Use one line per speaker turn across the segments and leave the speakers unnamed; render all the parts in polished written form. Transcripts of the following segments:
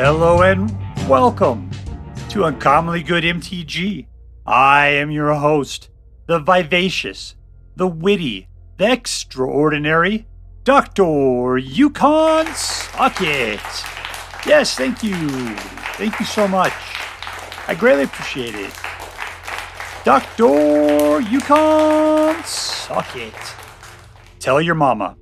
Hello and welcome to Uncommonly Good MTG. I am your host, the vivacious, the witty, the extraordinary Dr. Yukon Socket. Yes, thank you. Thank you so much. I greatly appreciate it. Dr. Yukon Socket. Tell your mama.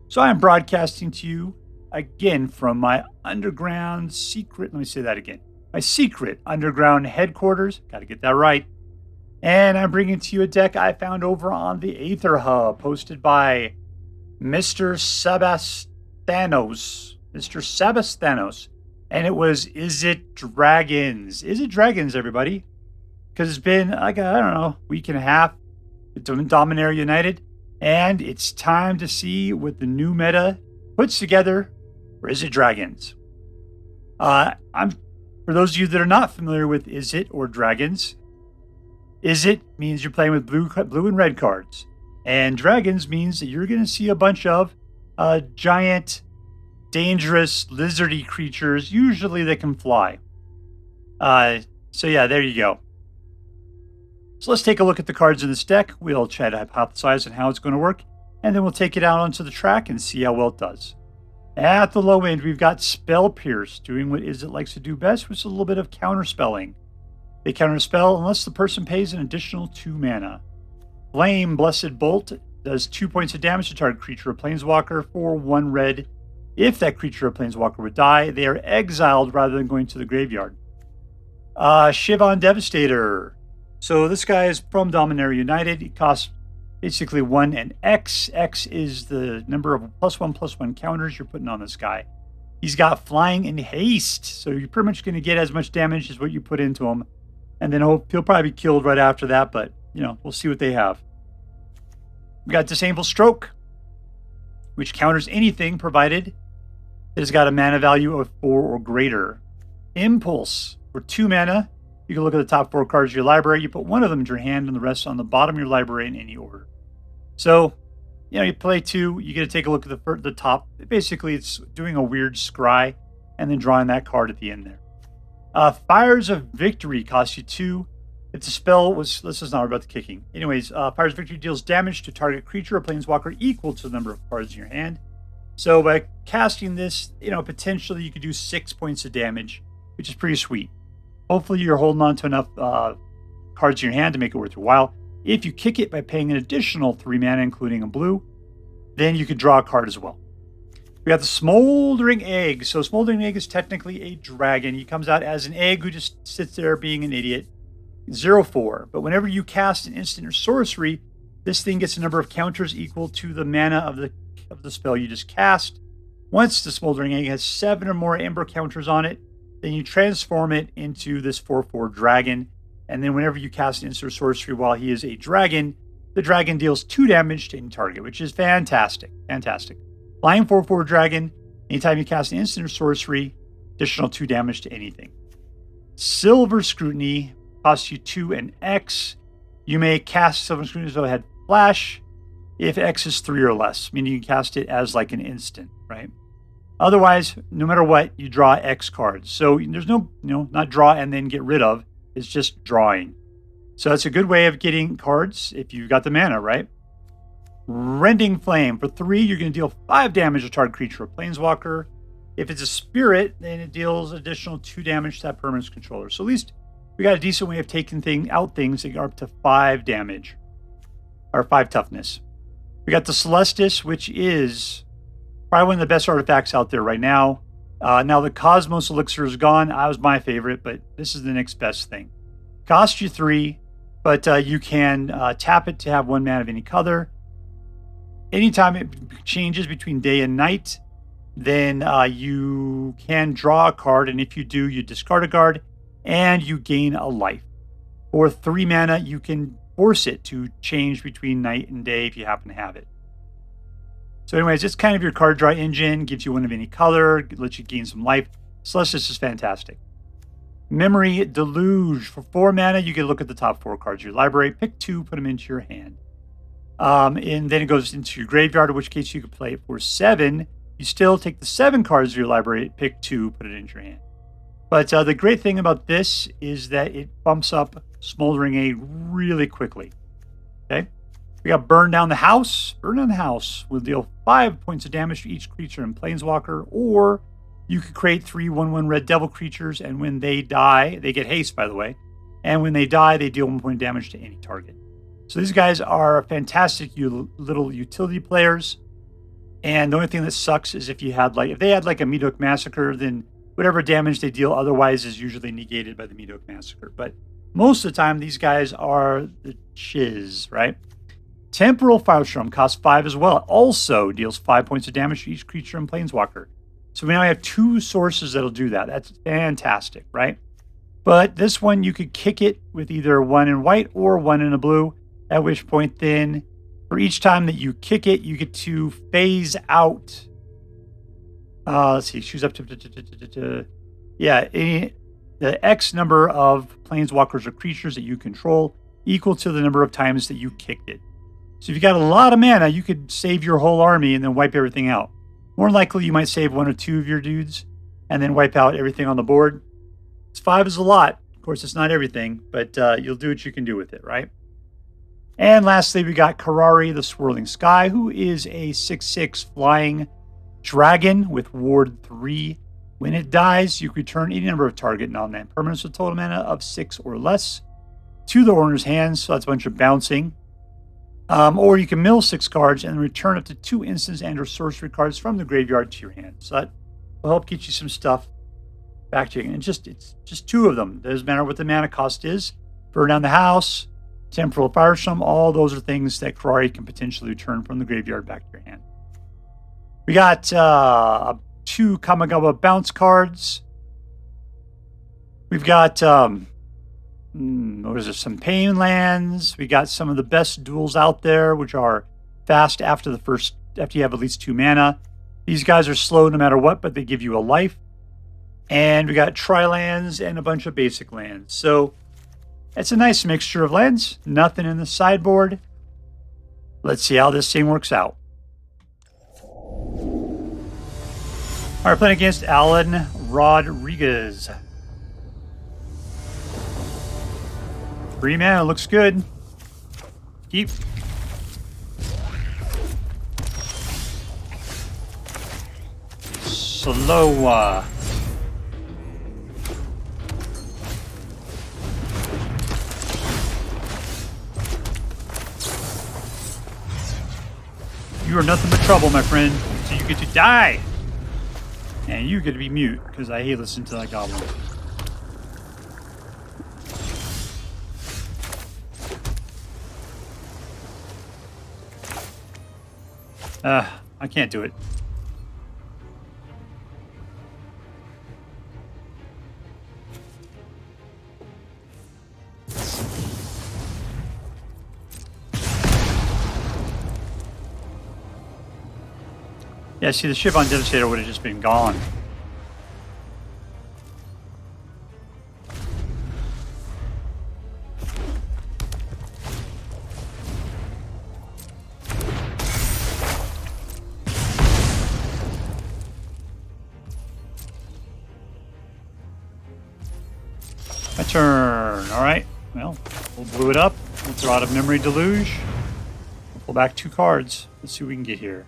So I am broadcasting to you again from my underground secret, let me say that again, my secret underground headquarters, got to get that right. And I'm bringing to you a deck I found over on the Aether Hub, posted by MrSebasThanos. And it was, Is It Dragons? Is It Dragons, everybody? Because it's been, like, I don't know, week and a half with Dominaria United. And it's time to see what the new meta puts together for Is It Dragons. For those of you that are not familiar with Is It or Dragons, Is It means you're playing with blue and red cards. And Dragons means that you're going to see a bunch of giant, dangerous, lizardy creatures, usually that can fly. So yeah, there you go. So let's take a look at the cards in this deck. We'll try to hypothesize on how it's going to work, and then we'll take it out onto the track and see how well it does. At the low end, we've got Spell Pierce, doing what Is It likes to do best, which is a little bit of counterspelling. They counterspell unless the person pays an additional 2 mana. Flame Blessed Bolt does 2 points of damage to target creature or planeswalker for 1 red. If that creature or planeswalker would die, they are exiled rather than going to the graveyard. Shivan Devastator. So this guy is from Dominaria United. He costs basically 1 and X. X is the number of +1/+1 counters you're putting on this guy. He's got flying and haste, so you're pretty much going to get as much damage as what you put into him. And then he'll probably be killed right after that, but, we'll see what they have. We got Disdainful Stroke, which counters anything provided it has got a mana value of 4 or greater. Impulse, for 2 mana. You can look at the top 4 cards of your library. You put 1 of them into your hand and the rest on the bottom of your library in any order. So, you play 2. You get to take a look at the top. Basically, it's doing a weird scry and then drawing that card at the end there. Fires of Victory costs you 2. If the spell was... This is not about the kicking. Anyways, Fires of Victory deals damage to target creature or planeswalker equal to the number of cards in your hand. So by casting this, potentially you could do 6 points of damage, which is pretty sweet. Hopefully you're holding on to enough cards in your hand to make it worth your while. If you kick it by paying an additional 3 mana, including a blue, then you could draw a card as well. We got the Smoldering Egg. So Smoldering Egg is technically a dragon. He comes out as an egg who just sits there being an idiot. 0/4. But whenever you cast an instant or sorcery, this thing gets a number of counters equal to the mana of the spell you just cast. Once the Smoldering Egg has 7 or more Ember counters on it, then you transform it into this 4/4 dragon. And then whenever you cast an instant or sorcery while he is a dragon, the dragon deals 2 damage to any target, which is fantastic. Fantastic. Flying 4/4 dragon, anytime you cast an instant or sorcery, additional 2 damage to anything. Silver Scrutiny costs you 2 and X. You may cast Silver Scrutiny so it had flash if X is 3 or less, meaning you cast it as like an instant, right? Otherwise, no matter what, you draw X cards. So there's no, not draw and then get rid of. It's just drawing. So that's a good way of getting cards if you've got the mana, right? Rending Flame. For 3, you're going to deal 5 damage to target creature or planeswalker. If it's a spirit, then it deals additional 2 damage to that permanent's controller. So at least we got a decent way of taking out things that are up to 5 damage. Or 5 toughness. We got the Celestus, which is probably one of the best artifacts out there right now. Now the Cosmos Elixir is gone. That was my favorite, but this is the next best thing. Costs you 3, but you can tap it to have 1 mana of any color. Anytime it changes between day and night, then you can draw a card, and if you do, you discard a card, and you gain a life. For 3 mana, you can force it to change between night and day if you happen to have it. So anyways, it's kind of your card draw engine, gives you 1 of any color, lets you gain some life. Celestus is fantastic. Memory Deluge. For 4 mana, you can look at the top 4 cards of your library, pick 2, put them into your hand. And then it goes into your graveyard, in which case you could play it for 7. You you still take the 7 cards of your library, pick 2, put it into your hand. But the great thing about this is that it bumps up Smoldering Egg really quickly. Okay, we got Burn Down the House. Burn Down the House will deal 5 points of damage to each creature in Planeswalker, or you could create 3 1/1 red devil creatures, and when they die, they get haste, by the way, and when they die, they deal 1 point of damage to any target. So these guys are fantastic little utility players. And the only thing that sucks is if they had like a Medoc Massacre, then whatever damage they deal otherwise is usually negated by the Medoc Massacre. But most of the time, these guys are the chiz, right? Temporal Firestorm costs 5 as well. It also deals 5 points of damage to each creature in Planeswalker. So we now have 2 sources that'll do that. That's fantastic, right? But this one, you could kick it with either 1 in white or 1 in a blue, at which point then, for each time that you kick it, you get to phase out. Let's see, choose up to the X number of planeswalkers or creatures that you control equal to the number of times that you kicked it. So if you got a lot of mana, you could save your whole army and then wipe everything out. More likely, you might save 1 or 2 of your dudes and then wipe out everything on the board. 5 is a lot. Of course, it's not everything, but you'll do what you can do with it, right? And lastly, we got Kairi, the Swirling Sky, who is a 6/6 flying dragon with Ward 3. When it dies, you return any number of target non-land permanents with total mana of 6 or less to the owner's hands. So that's a bunch of bouncing. Or you can mill 6 cards and return up to 2 instants and or sorcery cards from the graveyard to your hand. So that will help get you some stuff back to you. And it's just 2 of them. It doesn't matter what the mana cost is. Burn Down the House, Temporal Firestorm, all those are things that Kairi can potentially return from the graveyard back to your hand. We got 2 Kamigawa bounce cards. We've got some pain lands. We got some of the best duels out there, which are fast after you have at least 2 mana. These guys are slow no matter what, but they give you a life. And we got tri-lands and a bunch of basic lands. So it's a nice mixture of lands. Nothing in the sideboard. Let's see how this thing works out. All right, playing against Allan Rodrigz. 3 mana, looks good. Keep. Slow. You are nothing but trouble, my friend. So you get to die. And you get to be mute, because I hate listening to that goblin. I can't do it. Yeah, see, the Shivan Devastator would have just been gone. My turn. All right. Well, we'll blue it up. We'll throw out a Memory Deluge. We'll pull back 2 cards. Let's see what we can get here.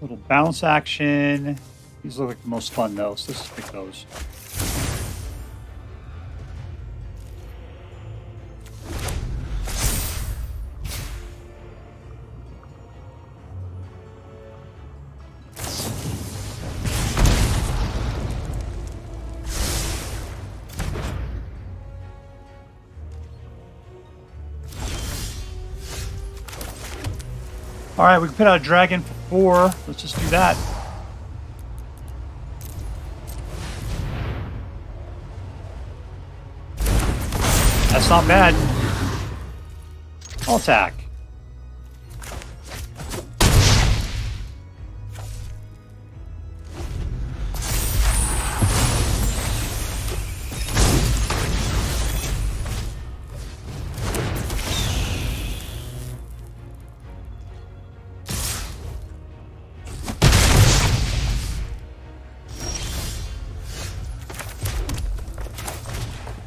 Little bounce action. These look like the most fun though, so let's pick those. All right, we can put out a dragon for 4. Let's just do that. That's not bad. I'll attack.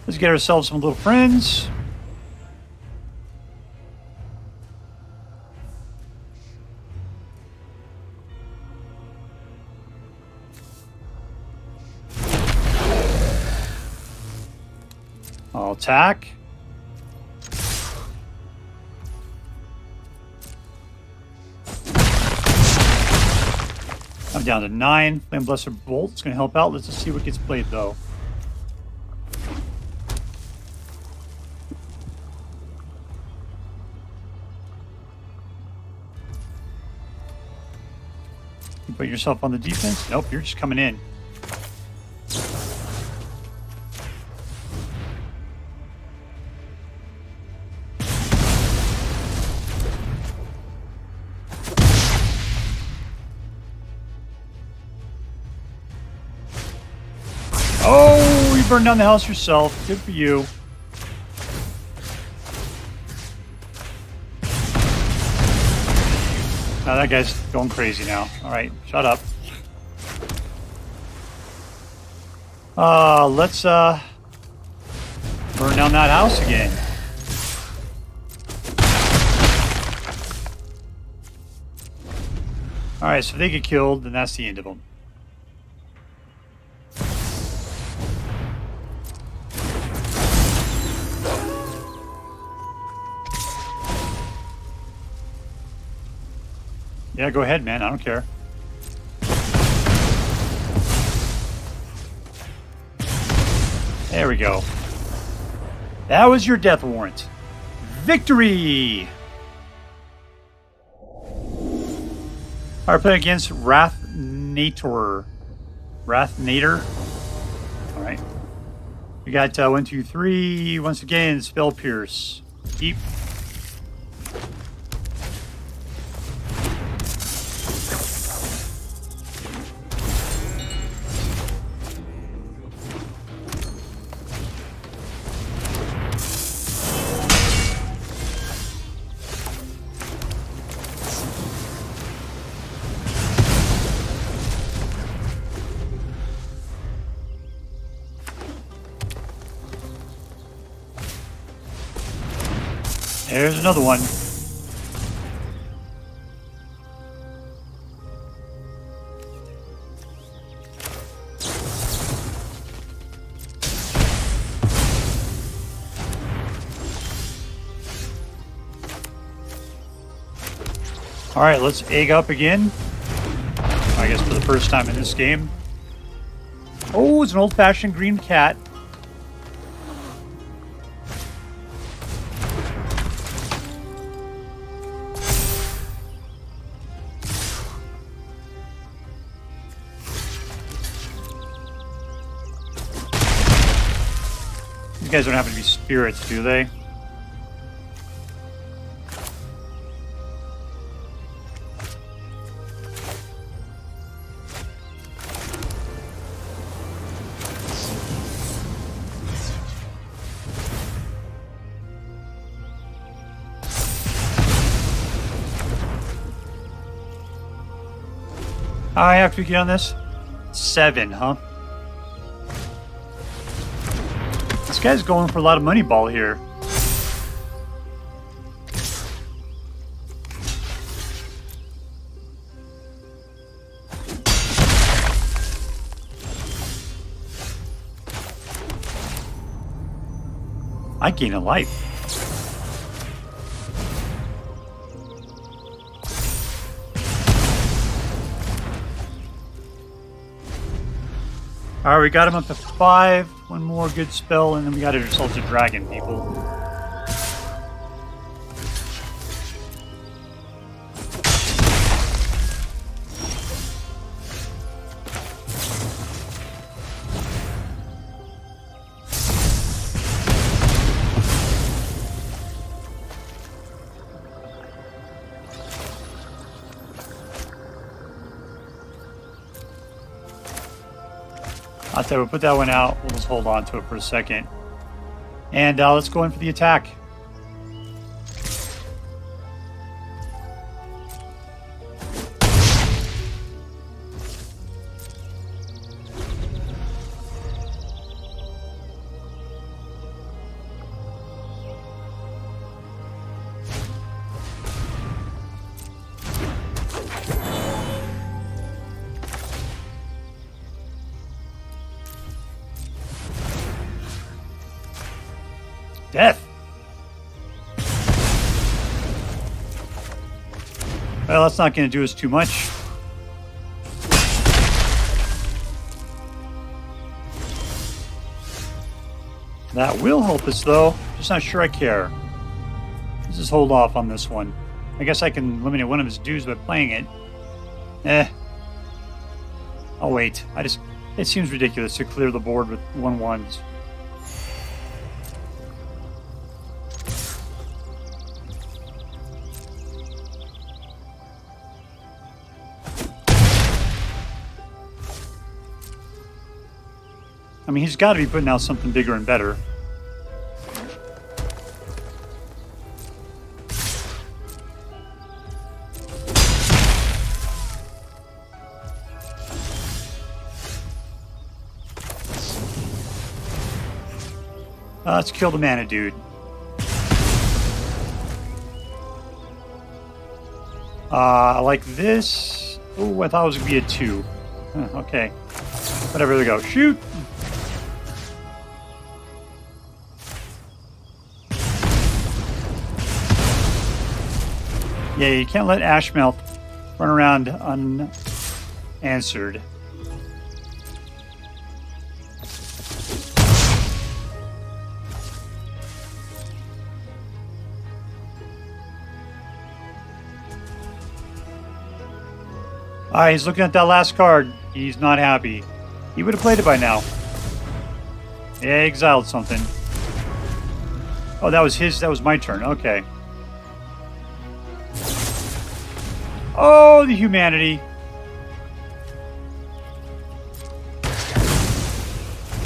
Let's get ourselves some little friends. I'll attack. I'm down to 9. Flame Blesser Bolt's going to help out. Let's just see what gets played, though. You put yourself on the defense? Nope, you're just coming in. Oh, you burned down the house yourself. Good for you. Now that guy's going crazy now. All right, shut up. Let's burn down that house again. All right, so if they get killed, then that's the end of them. Yeah, go ahead, man. I don't care. There we go. That was your death warrant. Victory! Alright, play against Wrathnator. Wrathnator. Alright. We got 1, 2, 3. Once again, Spell Pierce. Keep. There's another one. All right, let's egg up again. I guess for the first time in this game. Oh, it's an old-fashioned green cat. These guys don't happen to be spirits, do they? I have to get on this? 7, huh? This guy's going for a lot of money ball here. I gain a life. Alright, we got him up to 5. One more good spell, and then we got ourselves a dragon, people. I'll tell you, we'll put that one out. We'll just hold on to it for a second. And let's go in for the attack. Death. Well, that's not going to do us too much. That will help us, though. Just not sure I care. Let's just hold off on this one. I guess I can eliminate one of his dudes by playing it. I'll wait. It seems ridiculous to clear the board with 1/1s. I mean, he's got to be putting out something bigger and better. Let's kill the mana dude. I like this. Oh, I thought it was going to be a 2. Okay. Whatever, there we go. Shoot! Yeah, you can't let Ashmouth run around unanswered. Alright, he's looking at that last card. He's not happy. He would have played it by now. Yeah, he exiled something. Oh, that was my turn. Okay. Oh, the humanity.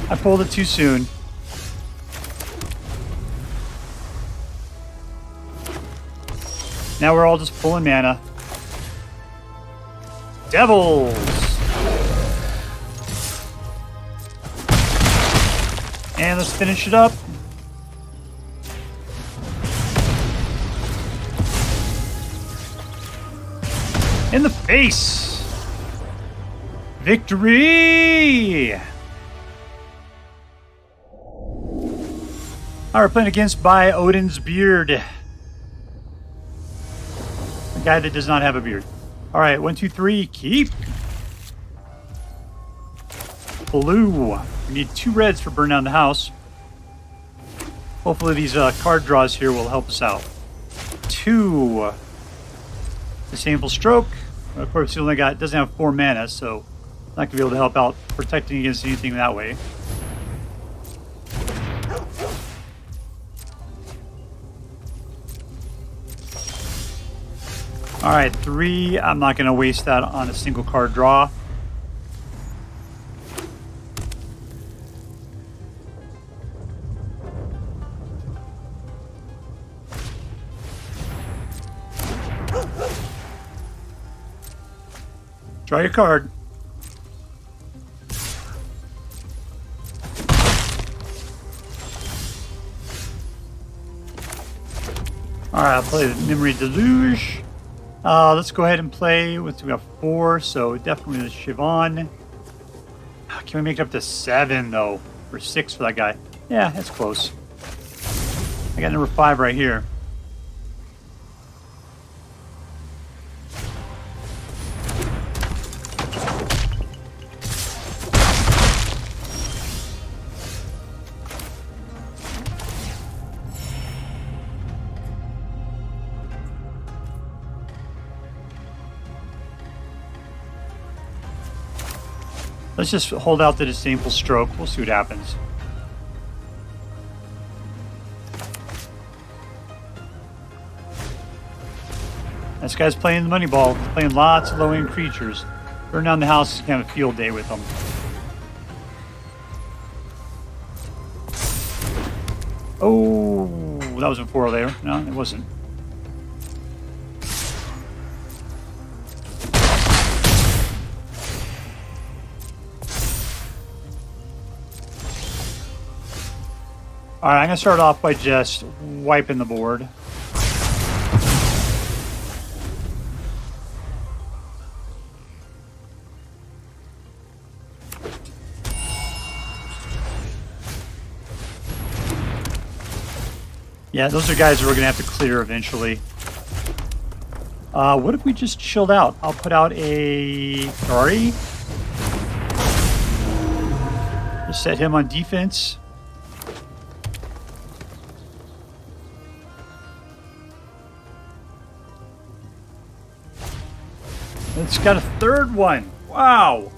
I pulled it too soon. Now we're all just pulling mana. Devils! And let's finish it up. In the face! Victory! Alright, we're playing against ByOdinsBeard. A guy that does not have a beard. Alright, 1, 2, 3, keep. Blue. We need 2 reds for burn down the house. Hopefully these card draws here will help us out. 2. Disdainful Stroke. Of course, he only doesn't have 4 mana, so not going to be able to help out protecting against anything that way. Alright, 3. I'm not going to waste that on a single card draw. Draw your card. Alright, I'll play the Memory Deluge. Let's go ahead and play with, we got 4, so definitely the Shivan. Can we make it up to 7 though? Or 6 for that guy? Yeah, that's close. I got number 5 right here. Let's just hold out the Disdainful Stroke. We'll see what happens. This guy's playing the money ball. He's playing lots of low-end creatures. Burn down the house is kind of a field day with them. Oh, that was a 4 there. No, it wasn't. Alright, I'm going to start off by just wiping the board. Yeah, those are guys that we're going to have to clear eventually. What if we just chilled out? I'll put out a Kairi. Just set him on defense. It's got a third one. Wow.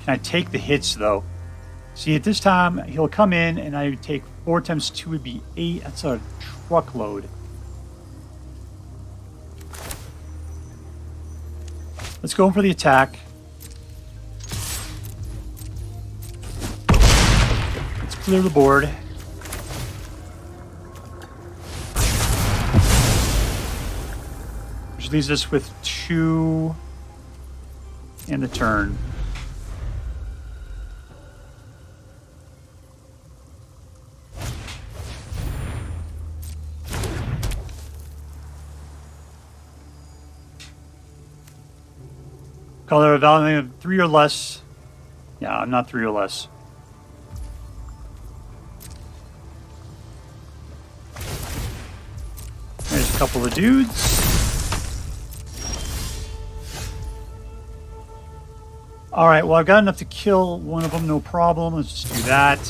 Can I take the hits, though? See, at this time, he'll come in, and I would take 4 times 2 would be 8. That's a truckload. Let's go in for the attack. Let's clear the board. Which leaves us with 2 in the turn. Color value of 3 or less. Yeah, I'm not 3 or less. There's a couple of dudes. Alright, well, I've got enough to kill one of them, no problem. Let's just do that.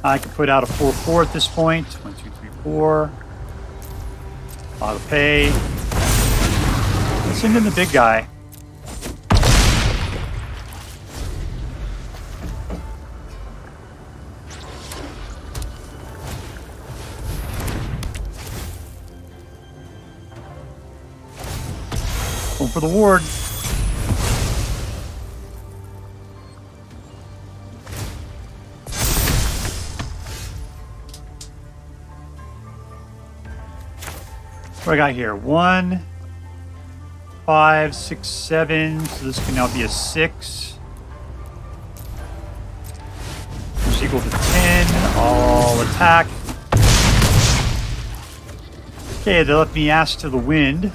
I can put out a 4/4 at this point. 1, 2, 3, 4. Auto pay. Let's send in the big guy. Going for the ward. What do I got here? 1, 5, 6, 7. So this can now be a 6. Which is equal to 10. I'll attack. Okay, they left me ass to the wind.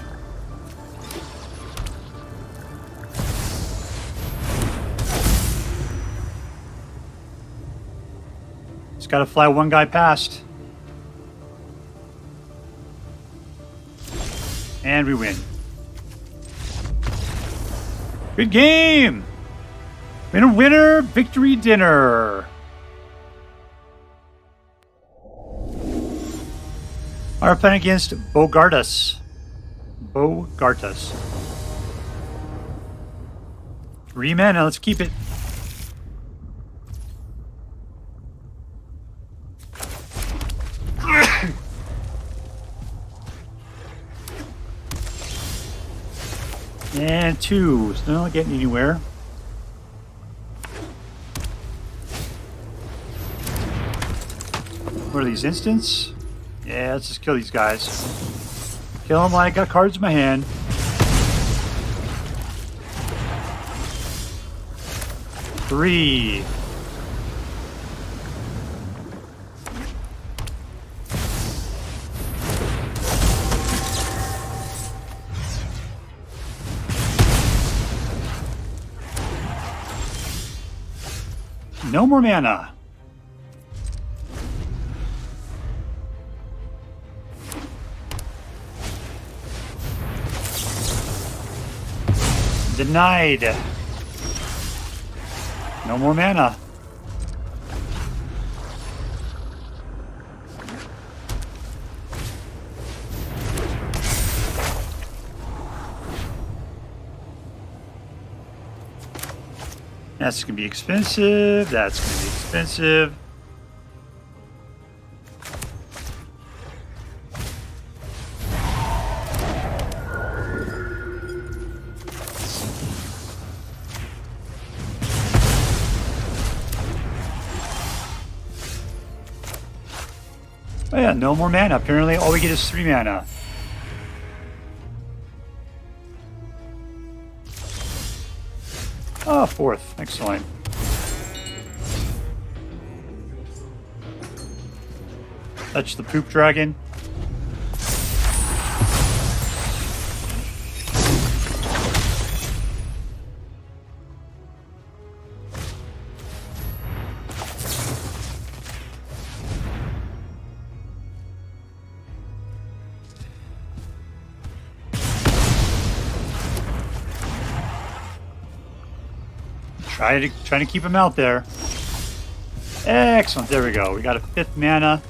Just gotta fly one guy past. And we win. Good game! Winner, winner, victory dinner. Our opponent against Bogartus. Bogartus. 3 mana, let's keep it. And 2, so not getting anywhere. What are these, instants? Yeah, let's just kill these guys. Kill them like I got cards in my hand. Three. No more mana. Denied. No more mana. That's going to be expensive. That's going to be expensive. Oh yeah, no more mana. Apparently all we get is 3 mana. Oh, 4th. Excellent. Touch the poop dragon. Trying to keep him out there. Excellent. There we go. We got a 5th mana.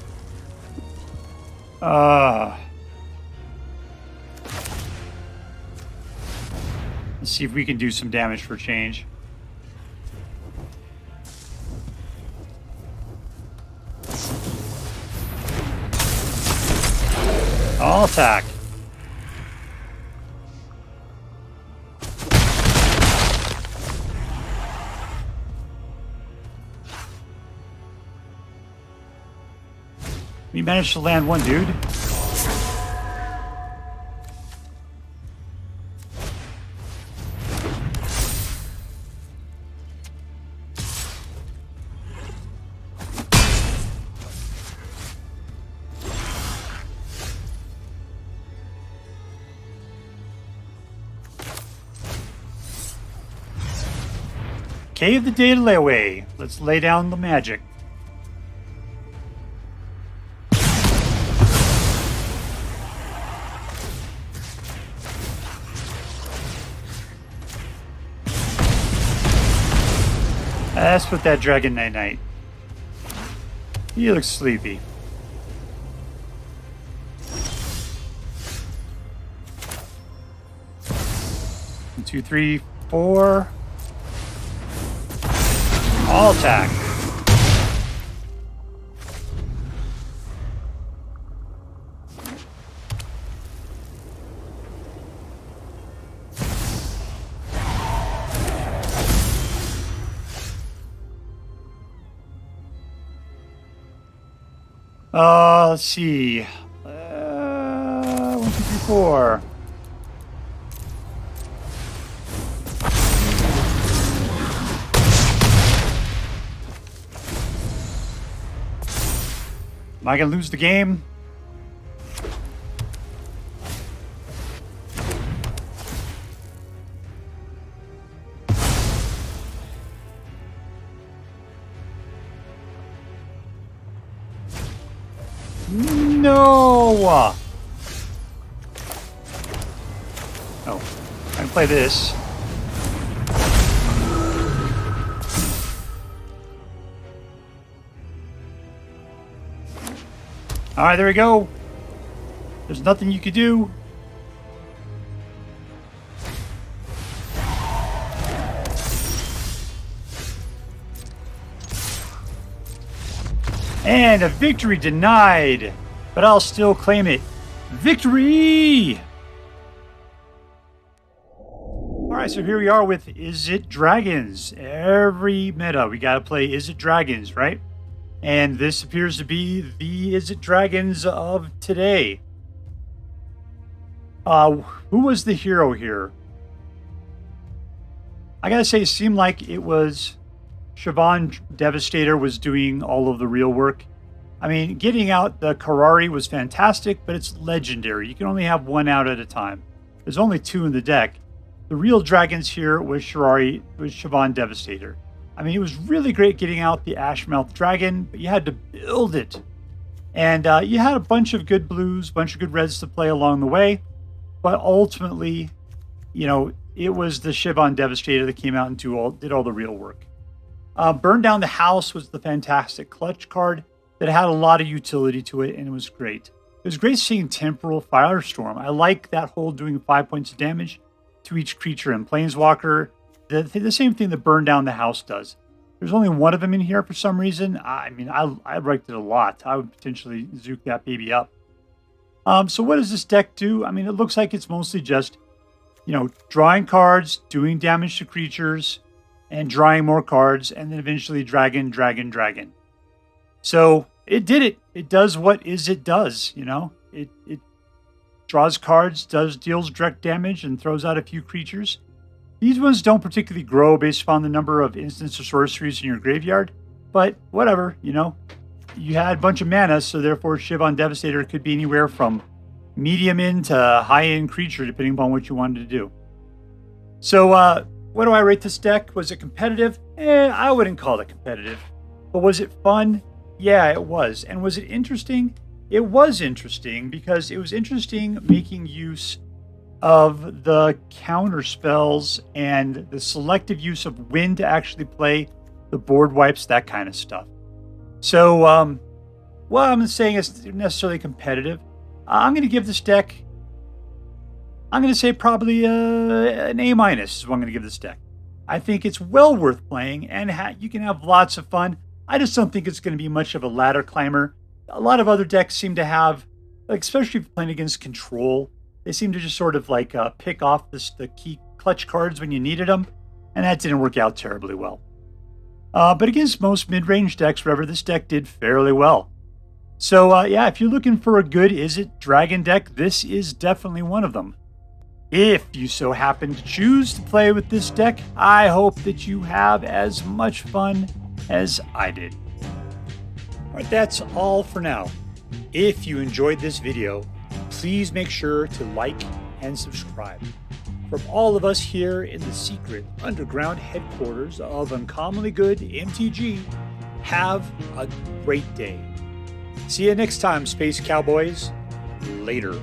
Let's see if we can do some damage for change. All attack. We managed to land one dude. Cave the data layaway. Let's lay down the magic. Let's put that dragon night-night. He looks sleepy. One, two, three, four. All attack. Let's see. 1, 2, 3, 4. Am I gonna lose the game? No! Oh, I can play this. Alright, there we go. There's nothing you could do. And a victory denied, but I'll still claim it. Victory! Alright, so here we are with IZZET Dragons. Every meta, we gotta play IZZET Dragons, right? And this appears to be the IZZET Dragons of today. Who was the hero here? I gotta say, it seemed like it was Shivan Devastator was doing all of the real work. I mean, getting out the Kairi was fantastic, but it's legendary. You can only have one out at a time. There's only 2 in the deck. The real dragons here was Shivan Devastator. I mean, it was really great getting out the Ashmouth Dragon, but you had to build it. And you had a bunch of good blues, a bunch of good reds to play along the way. But ultimately, you know, it was the Shivan Devastator that came out and did all the real work. Burn Down the House was the fantastic clutch card that had a lot of utility to it, and it was great. It was great seeing Temporal Firestorm. I like that whole doing 5 points of damage to each creature and Planeswalker. The same thing that Burn Down the House does. There's only one of them in here for some reason. I mean, I liked it a lot. I would potentially zook that baby up. So what does this deck do? I mean, it looks like it's mostly just, you know, drawing cards, doing damage to creatures, and drawing more cards, and then eventually dragon. So it did it. It does what IZZET does, you know. It draws cards, deals direct damage, and throws out a few creatures. These ones don't particularly grow based upon the number of instants or sorceries in your graveyard, but whatever, you know. you had a bunch of mana, so therefore Shivan Devastator could be anywhere from medium end to high end creature, depending upon what you wanted to do. So what do I rate this deck? Was it competitive? I wouldn't call it competitive. But was it fun? Yeah, it was. And was it interesting? It was interesting because it was interesting making use of the counter spells and the selective use of when to actually play the board wipes, that kind of stuff. So, well, I'm not saying it's necessarily competitive. I'm going to give this deck, I'm going to say probably an A- is what I'm going to give this deck. I think it's well worth playing, and you can have lots of fun. I just don't think it's going to be much of a ladder climber. A lot of other decks seem to have, like, especially if you're playing against control, they seem to just sort of like pick off the key clutch cards when you needed them, and that didn't work out terribly well. But against most mid-range decks, whatever, this deck did fairly well. So yeah, if you're looking for a good IZZET Dragon deck, this is definitely one of them. If you so happen to choose to play with this deck, I hope that you have as much fun as I did. All right, that's all for now. If you enjoyed this video, please make sure to like and subscribe. From all of us here in the secret underground headquarters of Uncommonly Good MTG, have a great day. See you next time, Space Cowboys. Later.